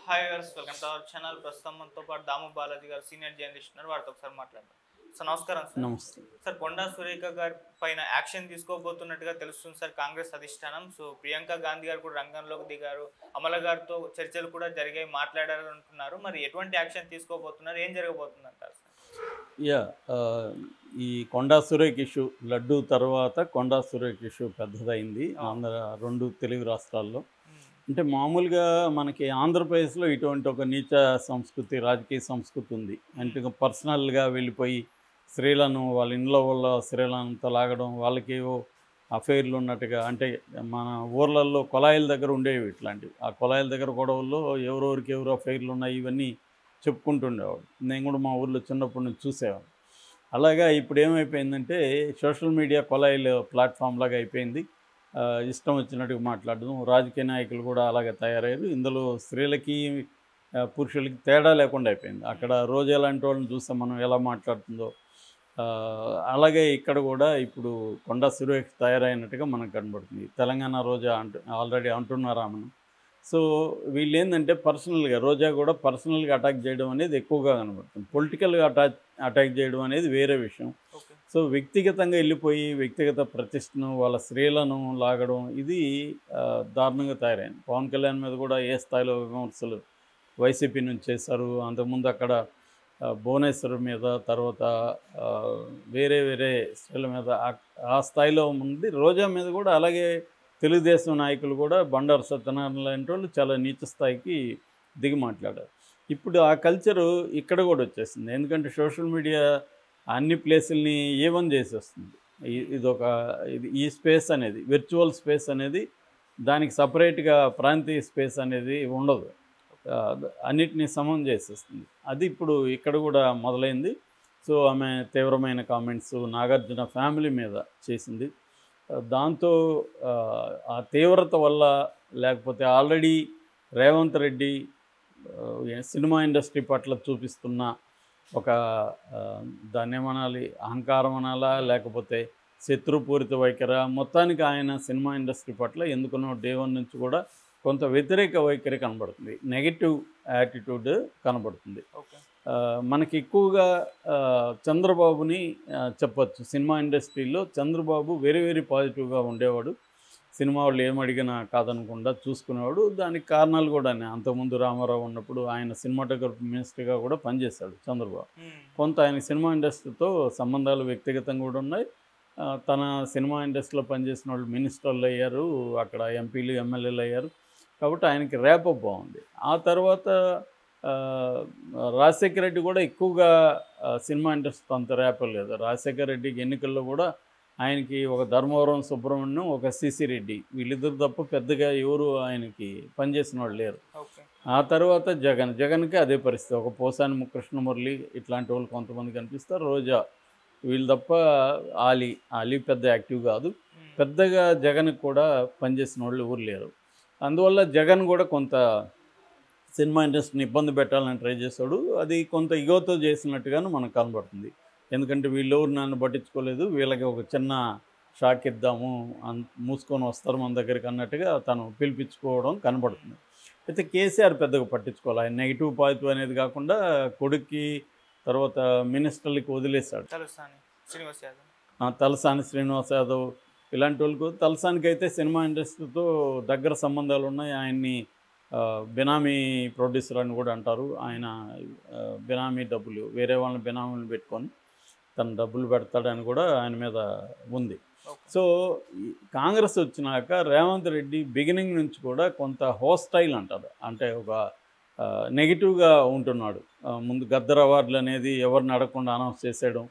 Hi viewers, welcome to our channel. ప్రస్తుతం మనతో పాటు దాము బాలాజీ గారు సీనియర్ జర్నలిస్ట్ ఉన్నారు. వారితో ఒకసారి మాట్లాడదాం. సార్ నమస్కారం. సార్ నమస్తే. సార్ కొండా సురేఖ గారి పైన యాక్షన్ తీసుకోబోతున్నట్టుగా తెలుస్తుంది సార్ కాంగ్రెస్ అధిష్టానం. సో ప్రియాంక గాంధీ గారు కూడా రంగంలోకి దిగారు. అమల గారితో చర్చలు కూడా జరిగాయి, మాట్లాడారు అంటున్నారు. మరి ఎటువంటి యాక్షన్ తీసుకోబోతున్నారు, ఏం జరగబోతుంది అంటారు సార్? యాహ్! ఈ కొండా సురేఖ్ ఇష్యూ లడ్డూ తర్వాత కొండా సురేఖ్ ఇష్యూ పెద్దదయింది. అవును. 2 తెలుగు రాష్ట్రాల్లో. ఉమ్, అంటే మామూలుగా మనకి ఆంధ్రప్రదేశ్‌లో ఇటువంటి ఒక నీచ సంస్కృతి, రాజకీయ సంస్కృతి ఉంది. అంటే ఇక పర్సనల్‌గా వెళ్ళిపోయి స్త్రీలను వాళ్ళ ఇంట్లో వాళ్ళ స్త్రీలనంతా లాగడం, వాళ్ళకేవో అఫైర్‌లు ఉన్నట్టుగా అంటే మన ఊర్లల్లో కొలాయిల దగ్గర ఉండేవి ఇట్లాంటివి. ఆ కొలాయిల దగ్గర గొడవల్లో ఎవరెవరికి ఎవరు అఫైర్‌లు ఉన్నాయి ఇవన్నీ చెప్పుకుంటుండేవాడు. నేను కూడా మా ఊర్లో చిన్నప్పటి నుంచి చూసేవాడిని. అలాగా ఇప్పుడు ఏమైపోయిందంటే సోషల్ మీడియా కొలాయిల ప్లాట్‌ఫామ్ లాగా అయిపోయింది. ఇష్టం వచ్చినట్టుగా మాట్లాడడం. రాజకీయ నాయకులు కూడా అలాగే తయారయ్యారు. ఇందులో స్త్రీలకి పురుషులకి తేడా లేకుండా అయిపోయింది. అక్కడ రోజా లాంటి వాళ్ళని చూస్తే మనం ఎలా మాట్లాడుతుందో అలాగే ఇక్కడ కూడా ఇప్పుడు కొండా సురేఖ తయారైనట్టుగా మనకు కనబడుతుంది. తెలంగాణ రోజా ఆల్రెడీ అంటున్నారు ఆమెను. సో వీళ్ళు ఏంటంటే పర్సనల్గా రోజా కూడా పర్సనల్గా అటాక్ చేయడం అనేది ఎక్కువగా కనబడుతుంది. పొలిటికల్గా అటాక్ చేయడం అనేది వేరే విషయం. ఓకే. సో వ్యక్తిగతంగా వెళ్ళిపోయి వ్యక్తిగత ప్రతిష్టను వాళ్ళ స్త్రీలను లాగడం ఇది దారుణంగా తయారైంది. పవన్ కళ్యాణ్ మీద కూడా ఏ స్థాయిలో విమర్శలు వైసీపీ నుంచి చేశారు. అంతకుముందు అక్కడ భువనేశ్వర్ మీద, తర్వాత ఆ, వేరే వేరే స్త్రీల మీద ఆ స్థాయిలో ఉంది. రోజా మీద కూడా అలాగే తెలుగుదేశం నాయకులు కూడా బండారు సత్యనారాయణ లాంటి వాళ్ళు చాలా నీచ స్థాయికి దిగి మాట్లాడారు. ఇప్పుడు ఆ కల్చరు ఇక్కడ కూడా వచ్చేసింది. ఎందుకంటే సోషల్ మీడియా అన్ని ప్లేసుల్ని ఏవన్ చేసేస్తుంది. ఈ స్పేస్ అనేది విర్చువల్ స్పేస్ అనేది దానికి సపరేట్గా ప్రాంతీయ స్పేస్ అనేది ఉండదు. ఆ, అన్నిటినీ సమం చేసేస్తుంది. అది ఇప్పుడు ఇక్కడ కూడా మొదలైంది. సో ఆమె తీవ్రమైన కామెంట్స్ నాగార్జున ఫ్యామిలీ మీద చేసింది. దాంతో ఆ తీవ్రత వల్ల లేకపోతే already Revanth Reddy cinema industry పట్ల చూపిస్తున్న ఒక దాన్ని ఏమనాలి, అహంకారం అనాలా లేకపోతే శత్రుపూరిత వైఖరి, మొత్తానికి ఆయన సినిమా ఇండస్ట్రీ పట్ల ఎందుకునో డే 1 నుంచి కూడా కొంత వ్యతిరేక వైఖరి కనబడుతుంది. నెగిటివ్ యాటిట్యూడ్ కనబడుతుంది. ఓకే. మనకి ఎక్కువగా చంద్రబాబుని చెప్పొచ్చు. సినిమా ఇండస్ట్రీలో చంద్రబాబు వెరీ వెరీ పాజిటివ్గా ఉండేవాడు. సినిమా వాళ్ళు ఏమడిగినా కాదనకుండా చూసుకునేవాడు. దానికి కారణాలు కూడా అంతకుముందు రామారావు ఉన్నప్పుడు ఆయన సినిమాటోగ్రఫీ మినిస్టర్గా కూడా పనిచేశాడు చంద్రబాబు. ఉమ్, కొంత ఆయన సినిమా ఇండస్ట్రీతో సంబంధాలు వ్యక్తిగతంగా కూడా ఉన్నాయి. తన సినిమా ఇండస్ట్రీలో పనిచేసిన వాళ్ళు మినిస్టర్లు అయ్యారు, అక్కడ ఎంపీలు ఎమ్మెల్యేలు అయ్యారు. కాబట్టి ఆయనకి ర్యాపప్ బాగుంది. ఆ తర్వాత రాజశేఖర రెడ్డి కూడా ఎక్కువగా సినిమా ఇండస్ట్రీతో అంత ర్యాపప్ లేదు. రాజశేఖర రెడ్డికి ఎన్నికల్లో కూడా ఆయనకి ఒక ధర్మవరం సుబ్రహ్మణ్యం, ఒక సిసి రెడ్డి, వీళ్ళిద్దరు తప్ప పెద్దగా ఎవరు ఆయనకి పనిచేసిన వాళ్ళు లేరు. ఓకే. ఆ తర్వాత జగన్కి అదే పరిస్థితి. ఒక పోసాని కృష్ణమురళి ఇట్లాంటి వాళ్ళు కొంతమంది కనిపిస్తారు. రోజా, వీళ్ళు తప్ప ఆలీ పెద్ద యాక్టివ్ కాదు. ఉమ్, పెద్దగా జగన్కి కూడా పనిచేసిన వాళ్ళు ఎవరు లేరు. అందువల్ల జగన్ కూడా కొంత సినిమా ఇండస్ట్రీని ఇబ్బంది పెట్టాలని ట్రై చేశాడు. అది కొంత ఇగోతో చేసినట్టుగాను మనకు కనబడుతుంది. ఎందుకంటే వీళ్ళెవరు నన్ను పట్టించుకోలేదు, వీళ్ళకి ఒక చిన్న షాక్ ఇద్దాము, మూసుకొని వస్తారు మన దగ్గరికి అన్నట్టుగా తను పిలిపించుకోవడం కనబడుతుంది. అయితే కేసీఆర్ పెద్దగా పట్టించుకోవాలి. ఆయన నెగిటివ్ పాజిటివ్ అనేది కాకుండా కొడుక్కి తర్వాత మినిస్టర్లకి వదిలేశాడు. తలసాని శ్రీనివాస్ యాదవ్. తలసాని శ్రీనివాస్ యాదవ్ ఇలాంటి వాళ్ళకు, తలసానికి అయితే సినిమా ఇండస్ట్రీతో దగ్గర సంబంధాలు ఉన్నాయి. ఆయన్ని బినామీ ప్రొడ్యూసర్ అని కూడా అంటారు. ఆయన బినామీ డబ్బులు వేరే వాళ్ళని బినామీలు పెట్టుకొని తను డబ్బులు పెడతాడని కూడా ఆయన మీద ఉంది. ఓకే. సో కాంగ్రెస్ వచ్చినాక రేవంత్ రెడ్డి బిగినింగ్ నుంచి కూడా కొంత హోస్టైల్ అంటారు, అంటే ఒక నెగిటివ్గా ఉంటున్నాడు. ముందు గద్దర్ అవార్డులు అనేది ఎవరిని అడగకుండా అనౌన్స్ చేసేయడం,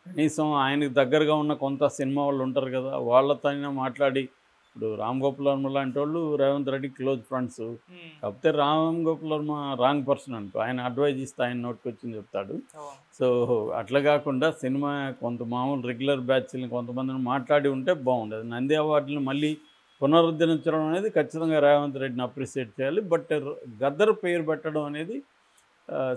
కనీసం ఆయనకు దగ్గరగా ఉన్న కొంత సినిమా వాళ్ళు ఉంటారు కదా, వాళ్ళతో మాట్లాడి, ఇప్పుడు రామ్ గోపాల్ వర్మ లాంటి వాళ్ళు రేవంత్ రెడ్డి క్లోజ్ ఫ్రెండ్స్. ఉమ్, కాకపోతే రామ్ గోపాల్ వర్మ రాంగ్ పర్సన్ అనుకో, ఆయన అడ్వైజ్ ఇస్తే ఆయన నోటికి వచ్చింది చెప్తాడు. అవును. సో అట్లా కాకుండా సినిమా కొంత మామూలు రెగ్యులర్ బ్యాచ్ని కొంతమందిని మాట్లాడి ఉంటే బాగుండేది. నంది అవార్డులను మళ్ళీ పునరుద్ధరించడం అనేది ఖచ్చితంగా రేవంత్ రెడ్డిని అప్రిషియేట్ చేయాలి. బట్ గద్దర్ పేరు పెట్టడం అనేది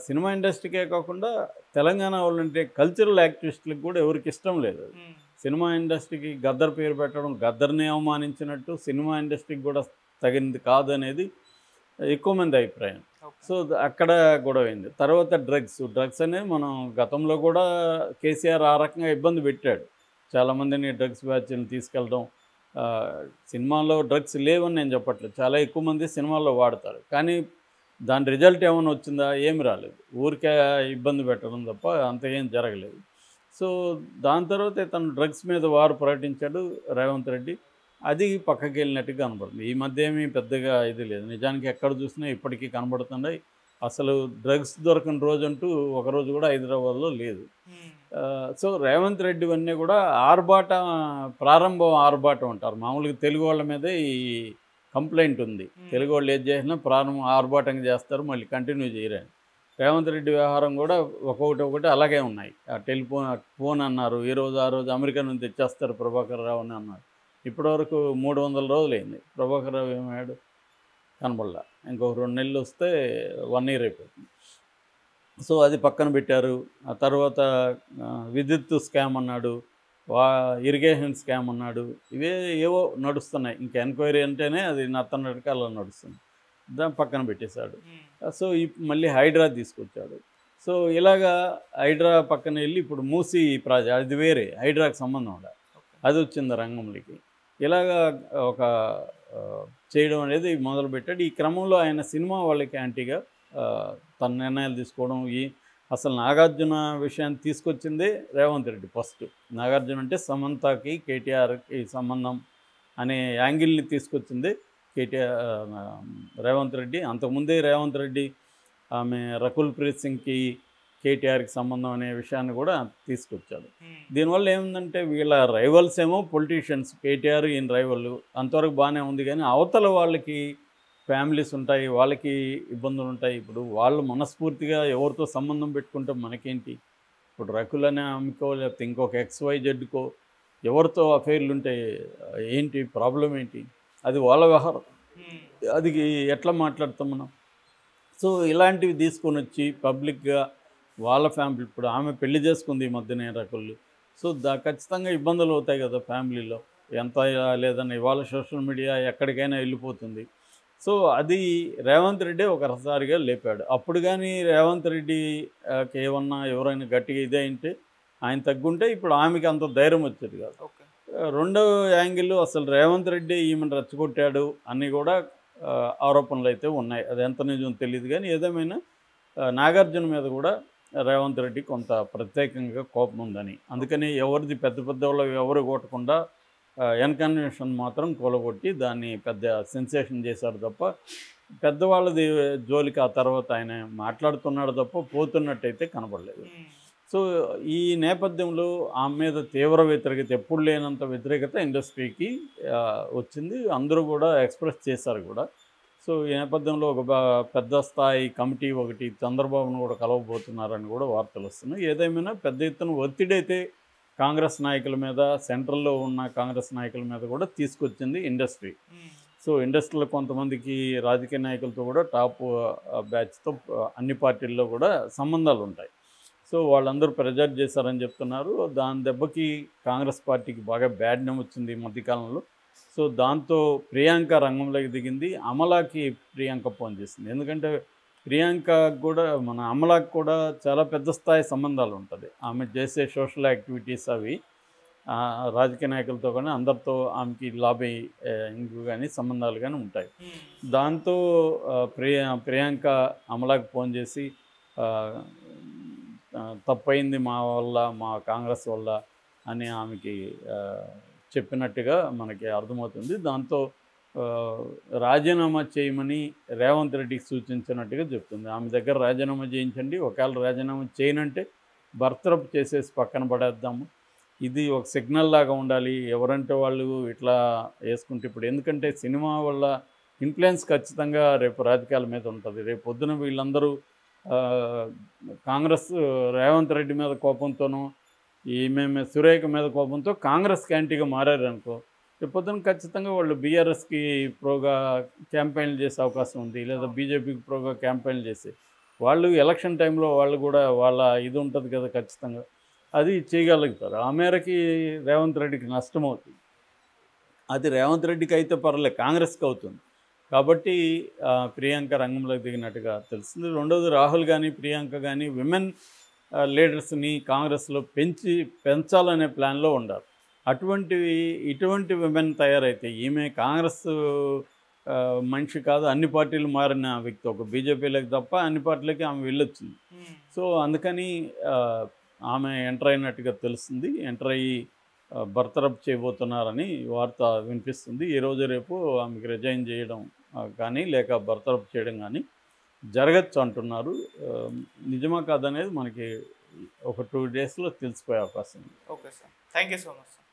సినిమా ఇండస్ట్రీకే కాకుండా తెలంగాణ వాళ్ళంటే కల్చరల్ యాక్టివిస్టులకు కూడా ఎవరికి ఇష్టం లేదు. ఉమ్, సినిమా ఇండస్ట్రీకి గద్దర్ పేరు పెట్టడం గద్దర్ని అవమానించినట్టు, సినిమా ఇండస్ట్రీకి కూడా తగినది కాదనేది ఎక్కువ మంది అభిప్రాయం. ఓకే. సో, అక్కడ గొడవైంది. తర్వాత డ్రగ్స్ అనేది మనం గతంలో కూడా కేసీఆర్ ఆ రకంగా ఇబ్బంది పెట్టాడు. చాలామందిని డ్రగ్స్ బ్యాచ్‌ని తీసుకెళ్ళడం. సినిమాలో డ్రగ్స్ లేవని నేను చెప్పట్లేదు. చాలా ఎక్కువ మంది సినిమాల్లో వాడతారు. కానీ దాని రిజల్ట్ ఏమైనా వచ్చిందా? ఏమి రాలేదు. ఊరికే ఇబ్బంది పెట్టడం తప్ప అంత ఏం జరగలేదు. సో, దాని తర్వాత ఇతను డ్రగ్స్ మీద వార్ ప్రకటించాడు రేవంత్ రెడ్డి. అది పక్కకెళ్ళినట్టుగా కనబడుతుంది. ఈ మధ్య ఏమీ పెద్దగా ఇది లేదు. నిజానికి ఎక్కడ చూసినా ఇప్పటికీ కనబడుతున్నాయి. అసలు డ్రగ్స్ దొరకని రోజంటూ ఒకరోజు కూడా హైదరాబాద్‌లో లేదు. హ్మ్. సో, రేవంత్ రెడ్డివన్నీ కూడా ప్రారంభం ఆర్భాటం అంటారు. మామూలుగా తెలుగు వాళ్ళ మీదే ఈ కంప్లెయింట్ ఉంది. తెలుగు వాళ్ళు ఏది చేసినా ప్రారంభం ఆర్భాటంగా చేస్తారు, మళ్ళీ కంటిన్యూ చేయరని. రేవంత్ రెడ్డి వ్యవహారం కూడా ఒకటి అలాగే ఉన్నాయి. ఫోన్ అన్నారు. ఆ రోజు అమెరికా నుంచి తెచ్చేస్తారు ప్రభాకర్ రావు అని అన్నారు. ఇప్పటివరకు 300 రోజులైంది. ప్రభాకర్ రావు ఏమయ్యాడు? కనబడలా. ఇంకొక 2 నెలలు వస్తే 1 ఇయర్ అయిపోతుంది. సో, అది పక్కన పెట్టారు. ఆ తర్వాత విద్యుత్ స్కామ్ అన్నాడు, ఇరిగేషన్ స్కామ్ అన్నాడు. ఇవే ఏవో నడుస్తున్నాయి. ఇంకా ఎంక్వైరీ అంటేనే అది నత్తనడక అలా నడుస్తుంది. దాన్ని పక్కన పెట్టేశాడు. సో, మళ్ళీ హైడ్రా తీసుకొచ్చాడు. సో, ఇలాగా హైడ్రా పక్కన వెళ్ళి ఇప్పుడు మూసీ ప్రాజెక్ట్ అది వేరే, హైడ్రాకి సంబంధం ఉండాలి, అది వచ్చింది రంగంలోకి. ఇలాగా ఒక చేయడం అనేది మొదలుపెట్టాడు. ఈ క్రమంలో ఆయన సినిమా వాళ్ళకి యాంటీగా తన నిర్ణయాలు తీసుకోవడం, అసలు నాగార్జున విషయాన్ని తీసుకొచ్చిందే రేవంత్ రెడ్డి ఫస్ట్. నాగార్జున అంటే సమంతకి కేటీఆర్కి సంబంధం అనే యాంగిల్ని తీసుకొచ్చింది రేవంత్ రెడ్డి. అంతకుముందే రేవంత్ రెడ్డి ఆమె రకుల్ ప్రీత్ సింగ్కి కేటీఆర్కి సంబంధం అనే విషయాన్ని కూడా తీసుకొచ్చాడు. దీనివల్ల ఏముందంటే వీళ్ళ రైవల్స్ ఏమో పొలిటీషియన్స్, కేటీఆర్ ఈయన రైవల్, అంతవరకు బాగానే ఉంది. కానీ అవతల వాళ్ళకి ఫ్యామిలీస్ ఉంటాయి, వాళ్ళకి ఇబ్బందులు ఉంటాయి. ఇప్పుడు వాళ్ళు మనస్ఫూర్తిగా ఎవరితో సంబంధం పెట్టుకుంటే మనకేంటి? ఇప్పుడు రకుల్ అనే ఆమెకో లేకపోతే ఇంకొక XYZకో ఎవరితో అఫైర్లు ఉంటే ఏంటి ప్రాబ్లం ఏంటి? అది వాళ్ళ వ్యవహారం. అది ఎట్లా మాట్లాడతాం మనం? సో, ఇలాంటివి తీసుకొని వచ్చి పబ్లిక్గా వాళ్ళ ఫ్యామిలీ, ఇప్పుడు ఆమె పెళ్లి చేసుకుంది ఈ మధ్యనే రకుల్. సో, ఖచ్చితంగా ఇబ్బందులు అవుతాయి కదా ఫ్యామిలీలో. ఎంత లేదని ఇవాళ సోషల్ మీడియా ఎక్కడికైనా వెళ్ళిపోతుంది. సో, అది రేవంత్ రెడ్డి ఒకసారిగా లేపాడు. అప్పుడు కానీ రేవంత్ రెడ్డికి ఏమన్నా ఎవరైనా గట్టిగా ఇదే అంటే ఆయన తగ్గుంటే ఇప్పుడు ఆమెకి అంత ధైర్యం వచ్చేది కాదు. రెండో యాంగిల్ అసలు రేవంత్ రెడ్డి ఈమెను రెచ్చగొట్టాడు అని కూడా ఆరోపణలు అయితే ఉన్నాయి. అది ఎంత నిజం తెలియదు. కానీ ఏదేమైనా నాగార్జున మీద కూడా రేవంత్ రెడ్డి కొంత ప్రత్యేకంగా కోపం ఉందని, అందుకని ఎవరిది పెద్ద వాళ్ళు ఎవరు కొట్టకుండా ఎన్కన్వెన్షన్ మాత్రం కూలగొట్టి దాన్ని పెద్ద సెన్సేషన్ చేశారు తప్ప పెద్దవాళ్ళది జోలికి ఆ తర్వాత ఆయన మాట్లాడుతున్నాడు తప్ప పోతున్నట్టయితే కనపడలేదు. సో, ఈ నేపథ్యంలో ఆమె మీద తీవ్ర వ్యతిరేకత, ఎప్పుడు లేనంత వ్యతిరేకత ఇండస్ట్రీకి వచ్చింది. అందరూ కూడా ఎక్స్ప్రెస్ చేశారు కూడా. సో, ఈ నేపథ్యంలో ఒక పెద్ద స్థాయి కమిటీ ఒకటి చంద్రబాబును కూడా కలవబోతున్నారని కూడా వార్తలు వస్తున్నాయి. ఏదేమైనా పెద్ద ఎత్తున ఒత్తిడి అయితే కాంగ్రెస్ నాయకుల మీద, సెంట్రల్లో ఉన్న కాంగ్రెస్ నాయకుల మీద కూడా తీసుకొచ్చింది ఇండస్ట్రీ. సో, ఇండస్ట్రీలో కొంతమందికి రాజకీయ నాయకులతో కూడా టాప్ బ్యాచ్తో అన్ని పార్టీల్లో కూడా సంబంధాలు ఉంటాయి. సో, వాళ్ళందరూ ప్రెజర్ చేశారని చెప్తున్నారు. దాని దెబ్బకి కాంగ్రెస్ పార్టీకి బాగా బ్యాడ్ నేమ్ వచ్చింది ఈ మధ్యకాలంలో. సో, దాంతో ప్రియాంక రంగంలోకి దిగింది. అమలాకి ప్రియాంక ఫోన్ చేసింది. ఎందుకంటే ప్రియాంక కూడా మన అమలాకి కూడా చాలా పెద్ద స్థాయి సంబంధాలు ఉంటుంది. ఆమె చేసే సోషల్ యాక్టివిటీస్ అవి రాజకీయ నాయకులతో కానీ అందరితో ఆమెకి లాబీ కానీ సంబంధాలు కానీ ఉంటాయి. దాంతో ప్రియాంక అమలాకి ఫోన్ చేసి తప్పైంది మా వల్ల, మా కాంగ్రెస్ వల్ల అని ఆమెకి చెప్పినట్టుగా మనకి అర్థమవుతుంది. దాంతో రాజీనామా చేయమని రేవంత్ రెడ్డికి సూచించినట్టుగా చెప్తుంది. ఆమె దగ్గర రాజీనామా చేయించండి, ఒకవేళ రాజీనామా చేయనంటే బర్తరఫ్ చేసేసి పక్కన పడేద్దాము, ఇది ఒక సిగ్నల్ లాగా ఉండాలి, ఎవరంటే వాళ్ళు ఇట్లా వేసుకుంటే. ఇప్పుడు ఎందుకంటే సినిమా వల్ల ఇన్ఫ్లుయెన్స్ ఖచ్చితంగా రేపు రాజకీయాల మీద ఉంటుంది. రేపు పొద్దున వీళ్ళందరూ కాంగ్రెస్ రేవంత్ రెడ్డి మీద కోపంతోనూ ఈమె సురేఖ మీద కోపంతో కాంగ్రెస్కి యాంటీగా మారారనుకో, రేపు పొద్దున ఖచ్చితంగా వాళ్ళు బీఆర్ఎస్కి ప్రోగా క్యాంపెయిన్లు చేసే అవకాశం ఉంది, లేదా బీజేపీకి ప్రోగా క్యాంపెయిన్లు చేసి వాళ్ళు ఎలక్షన్ టైంలో వాళ్ళు కూడా వాళ్ళ ఇది ఉంటుంది కదా, ఖచ్చితంగా అది చేయగలుగుతారు. ఆ మేరకి రేవంత్ రెడ్డికి నష్టం అవుతుంది. అది రేవంత్ రెడ్డికి అయితే పర్లేదు, కాంగ్రెస్కి అవుతుంది. కాబట్టి ప్రియాంక రంగంలోకి దిగినట్టుగా తెలుస్తుంది. రెండోది రాహుల్ కానీ ప్రియాంక కానీ విమెన్ లీడర్స్ని కాంగ్రెస్లో పెంచాలనే ప్లాన్లో ఉండాలి. ఇటువంటి విమెన్ తయారైతే ఈమె కాంగ్రెస్ మనిషి కాదు, అన్ని పార్టీలు మారిన వ్యక్తి, ఒక బీజేపీలకు తప్ప అన్ని పార్టీలకి ఆమె వెళ్ళొచ్చింది. సో అందుకని ఆమె ఎంటర్ అయినట్టుగా తెలుస్తుంది. ఎంటర్ అయ్యి బర్తరఫ్ చేయబోతున్నారని వార్త వినిపిస్తుంది. ఈరోజు రేపు ఆమెకి రిజైన్ చేయడం కానీ లేక బర్తరఫ్ చేయడం కానీ జరగచ్చు అంటున్నారు. నిజమా కాదనేది మనకి ఒక 2 డేస్లో తెలిసిపోయే అవకాశం ఉంది. Okay sir, thank you so much.